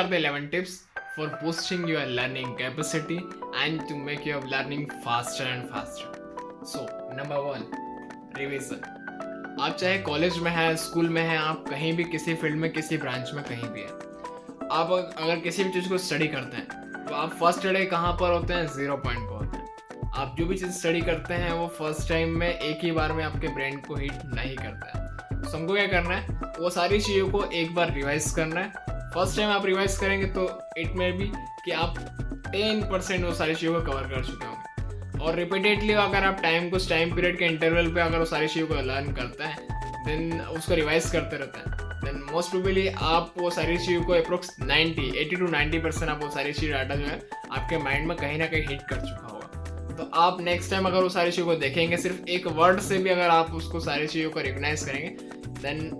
are the 11 tips for boosting your learning capacity and to make your learning faster and faster. So, number 1, revision. आप चाहे college में हैं, school में हैं, आप कहीं भी किसी फील्ड में, किसी ब्रांच में कहीं भी हैं, आप अगर किसी भी चीज़ को स्टडी करते हैं तो आप फर्स्ट डे कहाँ पर होते हैं? 0 पॉइंट पर होते हैं। आप जो भी चीज़ स्टडी करते हैं वो फर्स्ट टाइम में एक ही बार में आपके ब्रेन को हिट नहीं करता है। तो हमको क्या करना है, वो सारी चीज़ों को एक बार रिवाइज करना है। फर्स्ट टाइम आप रिवाइज करेंगे तो इट में भी कि आप 10% वो सारी चीज़ों को कवर कर चुके होंगे। और रिपीटेडली अगर आप टाइम पीरियड के इंटरवल पे अगर वो सारी चीज़ों को लर्न करते हैं, देन उसको रिवाइज करते रहते हैं, देन मोस्ट प्रोबेबली आप वो सारी चीज़ों को अप्रोक्स 80 to 90% आप वो सारी चीज़ डाटा जो है आपके माइंड में कहीं ना कहीं हिट कर चुका होगा। तो आप नेक्स्ट टाइम अगर वो सारी चीज़ों को देखेंगे, सिर्फ एक वर्ड से भी अगर आप उसको सारी चीज़ों को रिकग्नाइज करेंगे, देन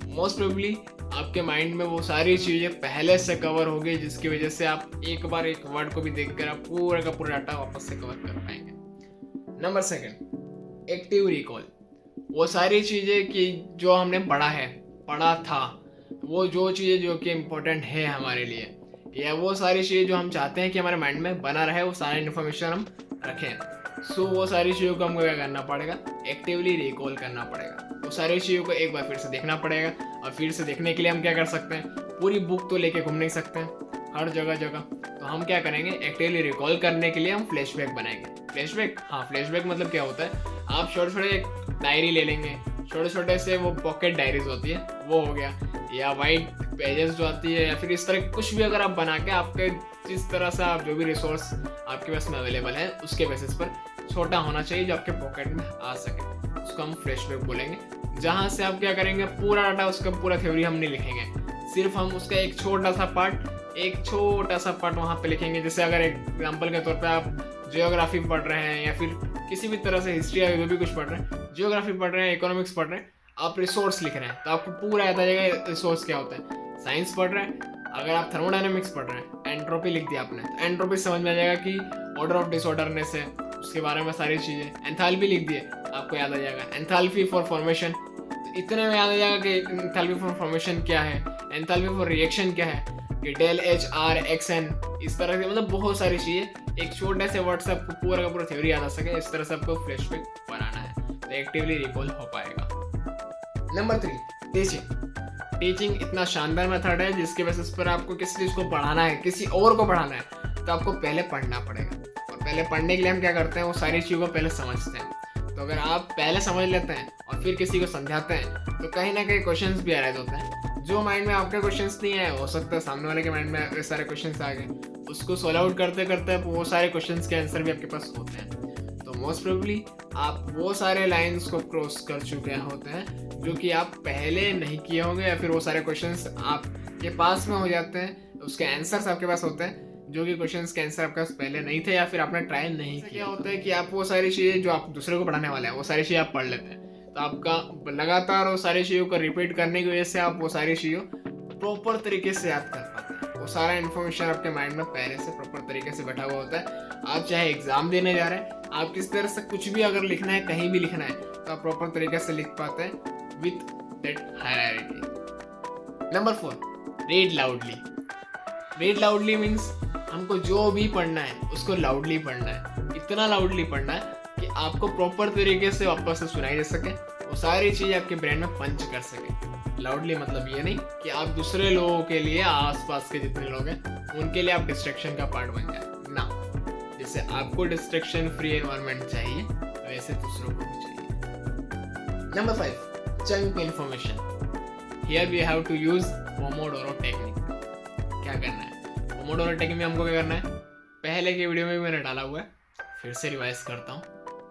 मोस्ट प्रोबेबली आपके माइंड में वो सारी चीज़ें पहले से कवर हो गई, जिसकी वजह से आप एक बार एक वर्ड को भी देखकर आप पूरा का पूरा डाटा वापस से कवर कर पाएंगे। Number 2, active recall. वो सारी चीज़ें कि जो हमने पढ़ा था, वो जो चीज़ें जो कि इम्पोर्टेंट है हमारे लिए, या वो सारी चीज़ें जो हम चाहते हैं कि हमारे माइंड में बना रहे, वो सारी इन्फॉर्मेशन हम रखें। सो वो सारी चीज़ों को हमको क्या करना पड़ेगा? एक्टिवली रिकॉल करना पड़ेगा। वो सारी चीज़ों को एक बार फिर से देखना पड़ेगा। और फिर से देखने के लिए हम क्या कर सकते हैं? पूरी बुक तो लेके घूम नहीं सकते हैं हर जगह। तो हम क्या करेंगे? एक्टिवली रिकॉल करने के लिए हम फ्लैशबैक बनाएंगे। फ्लैशबैक, हाँ, फ्लैशबैक मतलब क्या होता है? आप छोटे डायरी ले लेंगे, छोटे से वो पॉकेट डायरीज होती है, वो हो गया, या वाइट पेजेस जो आती है, या फिर इस तरह कुछ भी अगर आप बना के आपके जिस तरह से आप जो भी रिसोर्स आपके पास में अवेलेबल है उसके बेसिस पर छोटा होना चाहिए जो आपके पॉकेट में आ सके, उसको हम फ्लैशबैक बोलेंगे। जहाँ से आप क्या करेंगे? पूरा डाटा, उसका पूरा थ्योरी हम नहीं लिखेंगे, सिर्फ हम उसका एक छोटा सा पार्ट वहाँ पे लिखेंगे। जैसे अगर एग्जाम्पल के तौर पे आप जियोग्राफी पढ़ रहे हैं, या फिर किसी भी तरह से हिस्ट्री या जो भी कुछ पढ़ रहे हैं, जियोग्राफी पढ़ रहे हैं, इकोनॉमिक्स पढ़ रहे हैं, आप रिसोर्स लिख रहे हैं तो आपको पूरा याद आ जाएगा रिसोर्स क्या होता है। साइंस पढ़ रहे हैं, अगर आप थर्मोडायनेमिक्स पढ़ रहे हैं, एंट्रोपी लिख दिया आपने, तो एंट्रोपी समझ में आ जाएगा कि ऑर्डर ऑफ डिसऑर्डरनेस है, उसके बारे में सारी चीज़ें। एंथैल्पी लिख दिए, आपको याद आ जाएगा एंथैल्पी फॉर फॉर्मेशन, तो इतने में याद आ जाएगा कि एंथैल्पी फॉर फॉर्मेशन क्या है, एंथैल्पी फॉर रिएक्शन क्या है, कि del H R X N, इस तरह से मतलब बहुत सारी चीज़ें एक छोटे से वर्ड से आपको पूरा का पूरा थ्योरी याद आ सके, इस तरह से आपको फ्लैशबैक बनाना है तो एक्टिवली रिकॉल हो पाएगा। नंबर 3, टीचिंग इतना शानदार मेथड है जिसके बेसिस पर आपको किसी चीज़ को पढ़ाना है, किसी और को पढ़ाना है, तो आपको पहले पढ़ना पड़ेगा। और पहले पढ़ने के लिए हम क्या करते हैं? वो सारी चीज़ों को पहले समझते हैं। तो अगर आप पहले समझ लेते हैं और फिर किसी को समझाते हैं तो कहीं ना कहीं क्वेश्चंस भी अराइज होते हैं। जो माइंड में आपके क्वेश्चंस नहीं आए, हो सकता है सामने वाले के माइंड में ये सारे क्वेश्चंस आ गए, उसको सॉल्व आउट करते करते वो सारे क्वेश्चंस के आंसर भी आपके पास होते हैं। तो मोस्ट प्रोबेबली आप वो सारे लाइंस को क्रॉस कर चुके होते हैं जो कि आप पहले नहीं किए होंगे, या फिर वो सारे क्वेश्चंस आपके पास में हो जाते हैं, उसके आंसर्स आपके पास होते हैं जो कि क्वेश्चंस के आंसर आपके पास पहले नहीं थे, या फिर आपने ट्राई नहीं किया। क्या होता है कि आप वो सारी चीज़ें जो आप दूसरे को पढ़ाने वाले हैं, वो सारी चीज़ें आप पढ़ लेते हैं, तो आपका लगातार वो सारी चीज़ों को रिपीट करने की वजह से आप वो सारी चीज़ों प्रॉपर तरीके से याद कर पाते हैं। वो सारा इन्फॉर्मेशन आपके माइंड में पहले से प्रॉपर तरीके से बैठा हुआ होता है। आप चाहे एग्जाम देने जा रहे हैं, आप किस तरह से कुछ भी अगर लिखना है, कहीं भी लिखना है, तो आप प्रॉपर तरीके से लिख पाते हैं with that hierarchy. Number 4, read loudly means हमको जो भी पढ़ना है उसको लाउडली पढ़ना है, इतना लाउडली पढ़ना है कि आपको प्रॉपर तरीके से वापस से सुनाई दे सके, वो सारी चीज़ आपके ब्रेन में पंच कर सके। लाउडली मतलब ये नहीं कि आप दूसरे लोगों के लिए, आसपास के जितने लोग हैं उनके लिए आप डिस्ट्रैक्शन का पार्ट बन जाए ना। जैसे आपको डिस्ट्रैक्शन फ्री एनवायरनमेंट चाहिए, वैसे दूसरों को भी चाहिए। Number 5, chunk information. Here we have to use Pomodoro technique. क्या करना है? पोमोडोरो टेक्निक में हमको क्या करना है? पहले के वीडियो में भी मैंने डाला हुआ है, फिर से रिवाइज करता हूँ,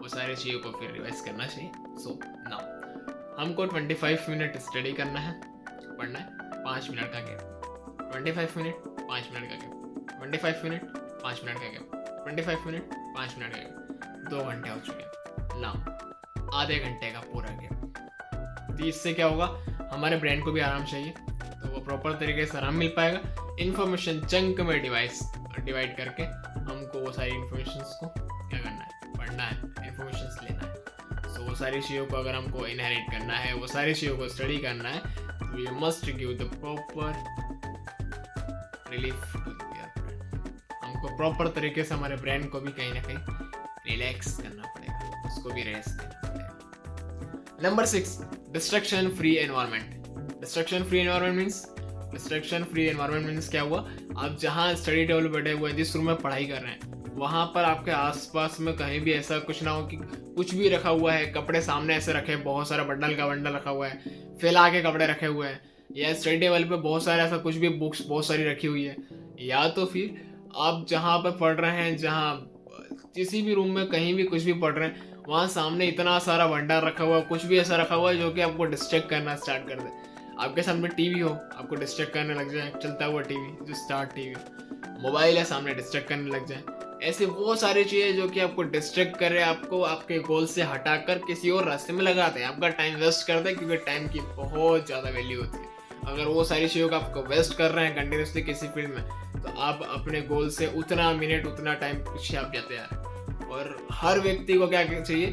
वो सारी चीज़ों को फिर रिवाइज करना चाहिए। सो नाउ हमको 25 मिनट स्टडी करना है, पढ़ना है, 5 मिनट का गैप, 25 मिनट 5 मिनट का गैप, 25 मिनट 5 मिनट का गैप, 25 मिनट 5 मिनट का गैप, 2 घंटे हो चुके हैं। नाउ आधे घंटे का पूरा गैप। तो इससे क्या होगा? हमारे ब्रेन को भी आराम चाहिए, तो वो प्रॉपर तरीके से आराम मिल पाएगा। इन्फॉर्मेशन चंक में डिवाइड करके हमको वो सारी इन्फॉर्मेशंस को क्या करना है? पढ़ना है, इन्फॉर्मेशंस लेना है। सो वो सारी चीज़ों को अगर हमको इनहेरिट करना है, वो सारी चीज़ों को स्टडी करना है, तो we must give the proper relief to your brain. हमको प्रॉपर तरीके से हमारे ब्रेन को भी कहीं ना कहीं रिलैक्स करना पड़ेगा, उसको भी रेस्ट देना पड़ेगा। Number 6, destruction free environment. Destruction free environment means क्या हुआ, आप जहाँ स्टडी टेबल बैठे हुए हैं, जिस रूम में पढ़ाई कर रहे हैं, वहाँ पर आपके आसपास में कहीं भी ऐसा कुछ ना हो कि कुछ भी रखा हुआ है, कपड़े सामने ऐसे रखे, बहुत सारा बंडल का बंडल रखा हुआ है, फैला के कपड़े रखे हुए हैं, या स्टडी टेबल पे बहुत सारा ऐसा कुछ भी बुक्स बहुत सारी रखी हुई है, या तो फिर आप जहाँ पर पढ़ रहे हैं, जहाँ किसी भी रूम में कहीं भी कुछ भी पढ़ रहे हैं, वहाँ सामने इतना सारा भंडार रखा हुआ है, कुछ भी ऐसा रखा हुआ है जो कि आपको डिस्ट्रैक्ट करना स्टार्ट कर दे। आपके सामने टीवी हो, आपको डिस्ट्रैक्ट करने लग जाए, चलता हुआ टीवी जो स्टार्ट टीवी, मोबाइल है सामने, डिस्ट्रैक्ट करने लग जाए। ऐसे वो सारी चीज़ें जो कि आपको डिस्ट्रैक्ट कर रहे हैं, आपको आपके गोल से हटाकर किसी और रास्ते में लगाते हैं, आपका टाइम वेस्ट करते हैं, क्योंकि टाइम की बहुत ज़्यादा वैल्यू होती है। अगर वो सारी चीज़ों का आपको वेस्ट कर रहे हैं कंटिन्यूसली किसी फील्ड में, तो आप अपने गोल से उतना मिनट उतना टाइम पीछे आप जाते हैं। और हर व्यक्ति को क्या चाहिए,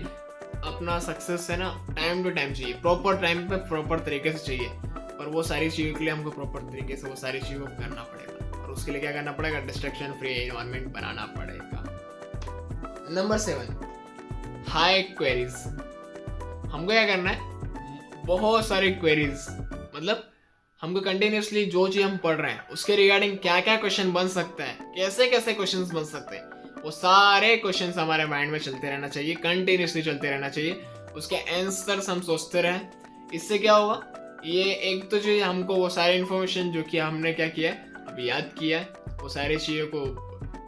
अपना सक्सेस है ना टाइम टू टाइम चाहिए, प्रॉपर टाइम पे प्रॉपर तरीके से चाहिए। और वो सारी चीज़ों के लिए हमको प्रॉपर तरीके से वो सारी चीज़ों को करना पड़ेगा, और उसके लिए क्या करना पड़ेगा, डिस्ट्रैक्शन फ्री एनवायरनमेंट बनाना पड़ेगा। Number 7, high queries. हमको क्या करना है, बहुत सारी क्वेरीज, मतलब हमको कंटिन्यूसली जो चीज़ हम पढ़ रहे हैं उसके रिगार्डिंग क्या क्या क्वेश्चन बन सकते हैं, कैसे कैसे क्वेश्चंस बन सकते हैं, वो सारे क्वेश्चंस हमारे माइंड में चलते रहना चाहिए, कंटिन्यूसली चलते रहना चाहिए। उसके आंसर्स हम सोचते रहें। इससे क्या होगा, ये एक तो जो हमको वो सारी इन्फॉर्मेशन जो कि हमने क्या किया है, अभी याद किया है, वो सारी चीज़ों को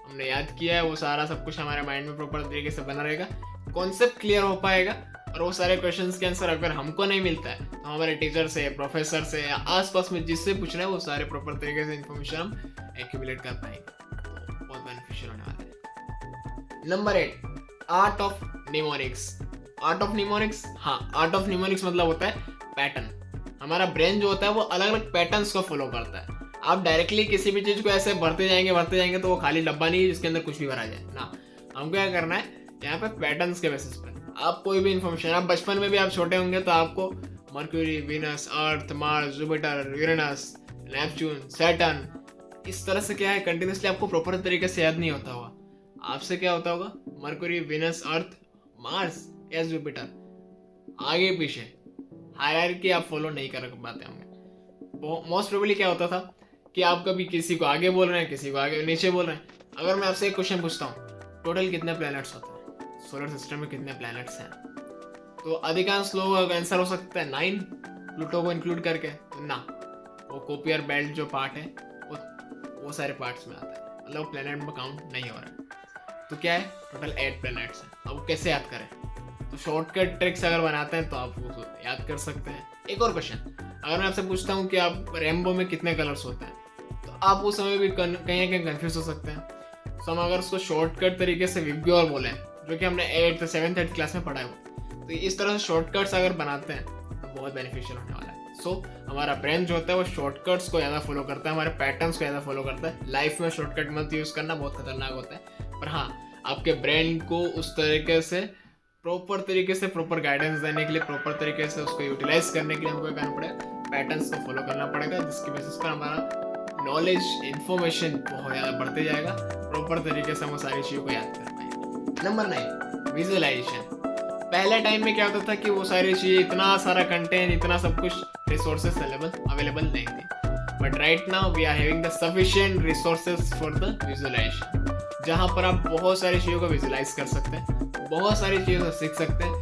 हमने याद किया है, वो सारा सब कुछ हमारे माइंड में प्रॉपर तरीके से बना रहेगा, कॉन्सेप्ट क्लियर हो पाएगा। और वो सारे क्वेश्चंस के आंसर अगर हमको नहीं मिलता है तो हमारे टीचर से, प्रोफेसर से, या आसपास में जिससे पूछना है, वो सारे प्रॉपर तरीके से इन्फॉर्मेशन हम एक्यूमुलेट कर पाएंगे, तो बहुत बेनिफिशियल होने वाला है। Number 8, art of mnemonics. Art of mnemonics, हाँ, आर्ट ऑफ निमोनिक्स मतलब होता है पैटर्न। हमारा ब्रेन जो होता है वो अलग अलग पैटर्न्स को फॉलो करता है। आप डायरेक्टली किसी भी चीज़ को ऐसे भरते जाएंगे तो वो खाली डब्बा नहीं है जिसके अंदर कुछ भी भरा जाए ना। हमको क्या करना है, यहाँ पे पैटर्न्स के बेसिस पर आप कोई भी इन्फॉर्मेशन, आप बचपन में भी आप छोटे होंगे तो आपको Mercury, Venus, Earth, Mars, Jupiter, Uranus, Neptune, Saturn, इस तरह से क्या है कंटिन्यूसली आपको प्रॉपर तरीके से याद नहीं होता होगा। आपसे क्या होता होगा, मर्क्यूरी, वीनस, अर्थ, मार्स या जुपिटर, आगे पीछे हायरार्की आप फॉलो नहीं कर पाते होंगे। मोस्ट प्रोबेबली क्या होता था कि आप कभी किसी को आगे बोल रहे हैं, किसी को आगे नीचे बोल रहे हैं। अगर मैं आपसे एक क्वेश्चन पूछता हूँ, टोटल कितने प्लैनेट्स होते हैं सोलर सिस्टम में, कितने प्लैनेट्स हैं, तो अधिकांश लोगों का आंसर हो सकता है 9, प्लूटो को इंक्लूड करके। तो ना, वो कोपियर बेल्ट जो पार्ट है वो सारे पार्ट्स में आता है, मतलब प्लैनेट में काउंट नहीं हो रहा है। तो क्या है, टोटल 8 प्लैनेट्स हैं। अब कैसे याद करें, तो शॉर्टकट ट्रिक्स अगर बनाते हैं तो आप वो याद कर सकते हैं। एक और क्वेश्चन, अगर मैं आपसे पूछता हूँ कि आप रेनबो में कितने कलर्स होते हैं, तो आप उस समय भी कहीं ना कहीं कन्फ्यूज हो सकते हैं। तो हम अगर उसको शॉर्टकट तरीके से विग्योर बोले, जो कि हमने 8th 7th 8th क्लास में पढ़ा है, तो इस तरह से शॉर्टकट्स अगर बनाते हैं तो बहुत बेनिफिशियल होने वाला है। हमारा ब्रेन जो होता है वो शॉर्टकट्स को ज़्यादा फॉलो करता है, हमारे पैटर्न्स को ज़्यादा फॉलो करता है। लाइफ में शॉर्टकट मत यूज़ करना, बहुत खतरनाक होता है। पर हाँ, आपके ब्रेन को उस तरीके से प्रॉपर गाइडेंस देने के लिए, प्रॉपर तरीके से उसको यूटिलाइज करने के लिए हमको करना पड़ेगा, पैटर्न्स को फॉलो करना पड़ेगा, जिसकी बेसिस पर हमारा नॉलेज, इन्फॉर्मेशन बहुत ज़्यादा बढ़ते जाएगा। प्रॉपर तरीके से हम सारी चीज़ों को याद कर पाएंगे। Number 9, visualisation. पहले टाइम में क्या होता था कि वो सारी चीज़ें, इतना सारा कंटेंट, इतना सब कुछ रिसोर्सेज अवेलेबल नहीं थी। But right now we are having the sufficient resources for the visualisation, जहाँ पर आप बहुत सारी चीज़ों को विजुअलाइज कर सकते हैं, बहुत सारी चीज़ों से सीख सकते हैं।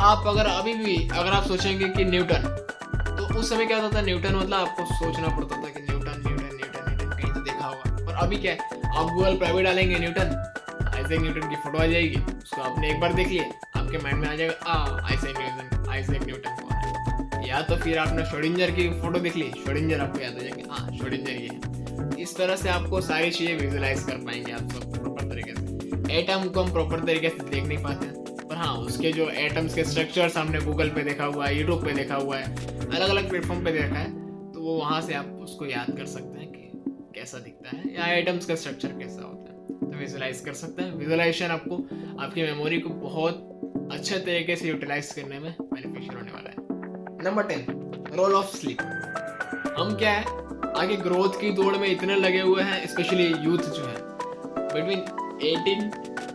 आप अगर आप सोचेंगे कि न्यूटन, तो उस समय क्या होता था, न्यूटन मतलब आपको सोचना पड़ता था कि न्यूटन कहीं तो देखा होगा। और अभी क्या है, आप गूगल पर भी डालेंगे न्यूटन, आइजैक न्यूटन की फोटो आ जाएगी, उसको आपने एक बार देख लिया, आपके माइंड में आ जाएगा आइजैक न्यूटन कौन है। या तो फिर आपने श्रोडिंगर की फोटो देख ली, श्रोडिंगर आपको याद आ जाएंगे, हाँ श्रोडिंगर ये है। इस तरह से आपको सारी चीज़ें विजुअलाइज कर पाएंगे आप सब प्रॉपर तरीके से। एटम को हम प्रॉपर तरीके से देख नहीं पाते हैं, पर हाँ उसके जो एटम्स के स्ट्रक्चर्स हमने गूगल पे देखा हुआ है, यूट्यूब पे देखा हुआ है, अलग अलग प्लेटफॉर्म पे देखा है, तो वो वहाँ से आप उसको याद कर सकते हैं कि कैसा दिखता है या एटम्स का स्ट्रक्चर कैसा होता है, तो विजुअलाइज कर सकते हैं। विजुअलाइजेशन आपको आपकी मेमोरी को बहुत अच्छे तरीके से यूटिलाइज करने में बेनिफिशियल होने वाला है। Number 10, role of sleep. हम क्या है, आगे ग्रोथ की दौड़ में इतने लगे हुए हैं, स्पेशली यूथ जो है बिटवीन 18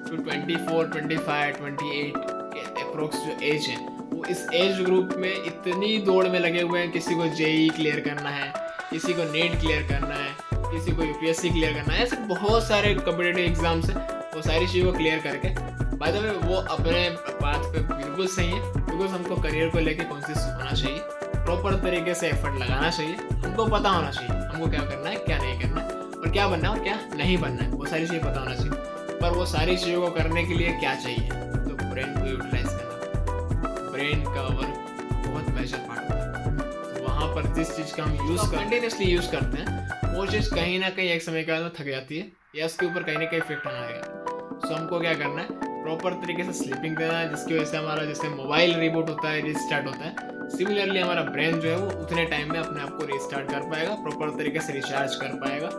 टू 24, 25, 28 के अप्रोक्स जो एज है, वो इस एज ग्रुप में इतनी दौड़ में लगे हुए हैं। किसी को जेई क्लियर करना है, किसी को नेट क्लियर करना है, किसी को यूपीएससी क्लियर करना है, ऐसे बहुत सारे कॉम्पिटिटिव एग्जाम्स हैं। वो सारी चीज़ों को क्लियर करके बाय द वे वो अपने पाथ पे बिल्कुल सही है, बिकॉज हमको करियर को लेके कॉन्शियस होना चाहिए, प्रॉपर तरीके से एफर्ट लगाना चाहिए, हमको पता होना चाहिए हमको क्या करना है, क्या नहीं करना है, और क्या बनना है और क्या नहीं बनना है, वो सारी चीज़ें पता होना चाहिए। पर वो सारी चीज़ों को करने के लिए क्या चाहिए, तो ब्रेन को यूटिलाइज करना। ब्रेन का वर्क बहुत मेजर पार्ट होता है, तो वहाँ पर जिस चीज़ का हम यूज़ कंटिन्यूसली यूज़ करते हैं, वो चीज़ कहीं ना कहीं एक समय के बाद में थक जाती है या उसके ऊपर कहीं ना कहीं इफेक्ट आने लगेगा। सो हमको क्या करना है, प्रॉपर तरीके से स्लीपिंग देना है, जिसकी वजह से हमारा जैसे मोबाइल रिबूट होता है, रिस्टार्ट होता है, सिमिलरली हमारा ब्रेन जो है वो उतने टाइम में अपने आप को रिस्टार्ट कर पाएगा, प्रॉपर तरीके से रिचार्ज कर पाएगा,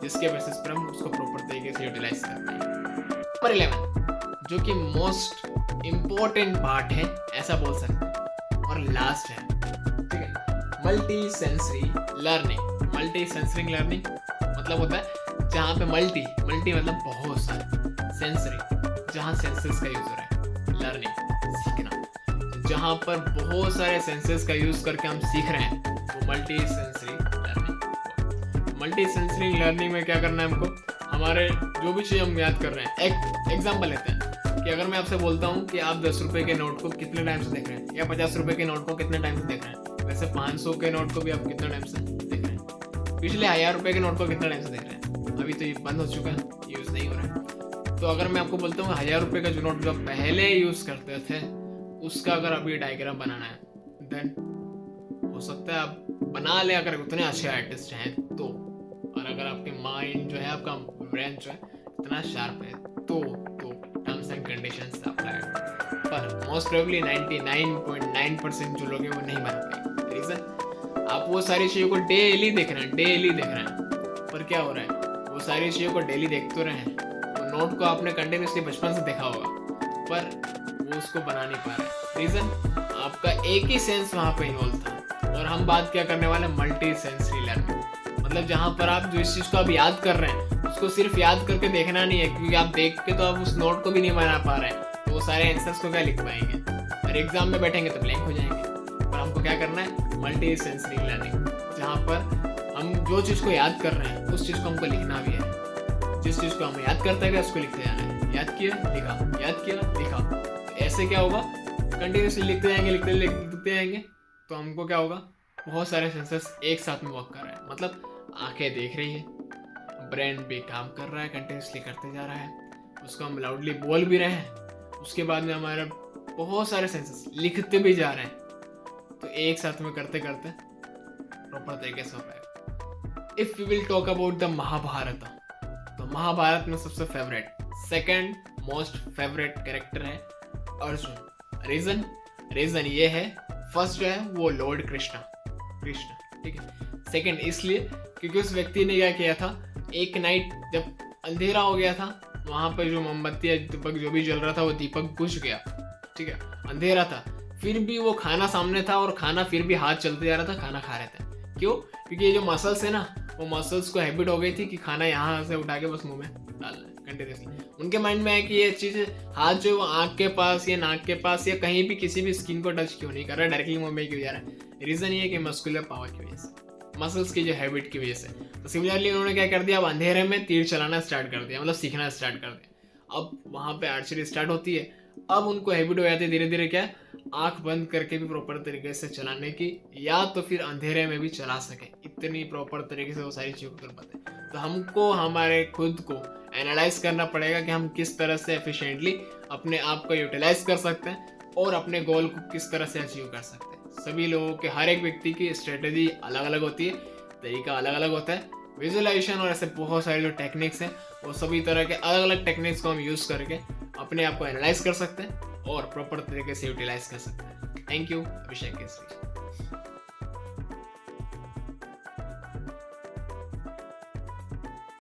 जिसके बेसिस पर हम उसको प्रॉपर तरीके से यूटिलाइज कर पाएंगे। नंबर 11 जो कि मोस्ट इम्पोर्टेंट पार्ट है ऐसा बोल सकते हैं, और लास्ट है, ठीक है, multi sensory learning. Multi sensory learning मतलब होता है जहाँ पे मल्टी मतलब बहुत सारे, सेंसरी जहाँ सेंसेस का यूज हो रहा है, लर्निंग सीखना जहाँ पर बहुत सारे सेंसेस का यूज करके हम सीख रहे हैं, वो multi sensory learning. Multi sensory learning में क्या करना है हमको, हमारे जो भी चीज़ हम याद कर रहे हैं, एक एग्जाम्पल लेते हैं कि अगर मैं आपसे बोलता हूँ कि आप 10 रुपए के नोट को कितने टाइम से देख रहे हैं, या 50 रुपए के नोट को कितने टाइम से देख रहे हैं, वैसे 500 के नोट को भी आप कितने टाइम से देख रहे हैं, पिछले 1000 रुपए के नोट को कितने टाइम से देख रहे हैं, अभी तो ये बंद हो चुका है, यूज नहीं हो रहा है। तो अगर मैं आपको बोलता हूँ 1000 रुपए का जो नोट जो पहले यूज करते थे, उसका अगर अभी डायग्राम बनाना है, देन हो सकता है आप बना ले अगर उतने अच्छे आर्टिस्ट हैं तो, और अगर आपके माइंड जो है, आपका ब्रेन जो है इतना शार्प है तो टर्म्स एंड कंडीशंस अप्लाई। पर मोस्ट प्रोबेबली 99.9% जो लोग हैं वो नहीं बना पाएंगे। रीजन, आप वो सारी चीज़ों को डेली देख रहे हैं, पर क्या हो रहा है, वो सारी चीज़ों को डेली देख तो रहे हैं, वो नोट को आपने कंटिन्यूसली बचपन से देखा होगा, पर वो उसको बना नहीं पा रहे। रीजन, आपका एक ही सेंस वहाँ पे इन्वॉल्व था। और हम बात क्या करने वाले, मल्टी सेंसरी लर्निंग, मतलब जहाँ पर आप जो इस चीज़ को आप याद कर रहे हैं, उसको सिर्फ याद करके देखना नहीं है, क्योंकि आप देख के तो आप उस नोट को भी नहीं बना पा रहे हैं, तो वो सारे आंसर्स को क्या लिख पाएंगे, और एग्जाम में बैठेंगे तो ब्लैंक हो जाएंगे। पर हमको क्या करना है, मल्टी सेंसरी लर्निंग, जहाँ पर हम जो चीज़ को याद कर रहे हैं उस चीज़ को हमको लिखना भी है, जिस चीज़ को हम याद करते हैं उसको लिखते जाना है, याद किया लिखा, याद किया लिखा। तो ऐसे क्या होगा, कंटिन्यूसली लिखते जाएंगे, तो हमको क्या होगा, बहुत सारे सेंसर्स एक साथ में वर्क कर रहे हैं, मतलब आंखें देख रही है, ब्रेन भी काम कर रहा है, कंटिन्यूसली करते जा रहा है, उसको हम लाउडली बोल भी रहे हैं, उसके बाद में हमारे बहुत सारे सेंसर्स लिखते भी जा रहे हैं, तो एक साथ में करते करते प्रॉपर तरीके से हो पाएगा। If we will talk about the Mahabharata, तो महाभारत में सबसे सेकंड मोस्ट फेवरेट कैरेक्टर है अर्जुन। रीजन ये है, फर्स्ट जो है वो लॉर्ड कृष्ण, ठीक है। सेकंड इसलिए क्योंकि उस व्यक्ति ने क्या किया था, एक नाइट जब अंधेरा हो गया था, वहां पर जो मोमबत्ती या दीपक जो भी जल रहा था वो दीपक बुझ गया, ठीक है, अंधेरा था, फिर भी वो खाना सामने था और खाना फिर भी हाथ चलते जा रहा था, खाना खा रहे थे। क्यों? क्योंकि ये जो मसल्स है ना, वो मसल्स को हैबिट हो गई थी कि खाना यहाँ से उठा के बस मुंह में डालना है कंटिन्यूसली। उनके माइंड में है कि ये चीज़ हाथ जो आँख के पास या नाक के पास या कहीं भी किसी भी स्किन को टच क्यों नहीं कर रहा है, डायरेक्टली मुंह में क्यों जा रहा है। रीज़न ये है कि मस्कुलर पावर की वजह से, मसल्स की जो हैबिट की वजह से। तो सिमिलरली उन्होंने क्या कर दिया, अब अंधेरे में तीर चलाना स्टार्ट कर दिया, मतलब सीखना स्टार्ट कर दिया। अब वहाँ पे आर्चरी स्टार्ट होती है, अब उनको हैबिट हो जाती है धीरे धीरे क्या, आंख बंद करके भी प्रॉपर तरीके से चलाने की, या तो फिर अंधेरे में भी चला सके, इतनी प्रॉपर तरीके से वो सारी चीज़ें कर पाते हैं। तो हमको हमारे खुद को एनालाइज करना पड़ेगा कि हम किस तरह से एफिशिएंटली अपने आप को यूटिलाइज कर सकते हैं और अपने गोल को किस तरह से अचीव कर सकते हैं। सभी लोगों के, हर एक व्यक्ति की स्ट्रेटेजी अलग अलग होती है, तरीका अलग अलग होता है, विजुअलाइजेशन और ऐसे बहुत सारे जो टेक्निक्स हैं, वो सभी तरह के अलग अलग टेक्निक्स को हम यूज़ करके अपने आप को एनालाइज कर सकते हैं और प्रॉपर तरीके से यूटिलाइज कर सकते हैं। Thank you, Abhishek Kesari.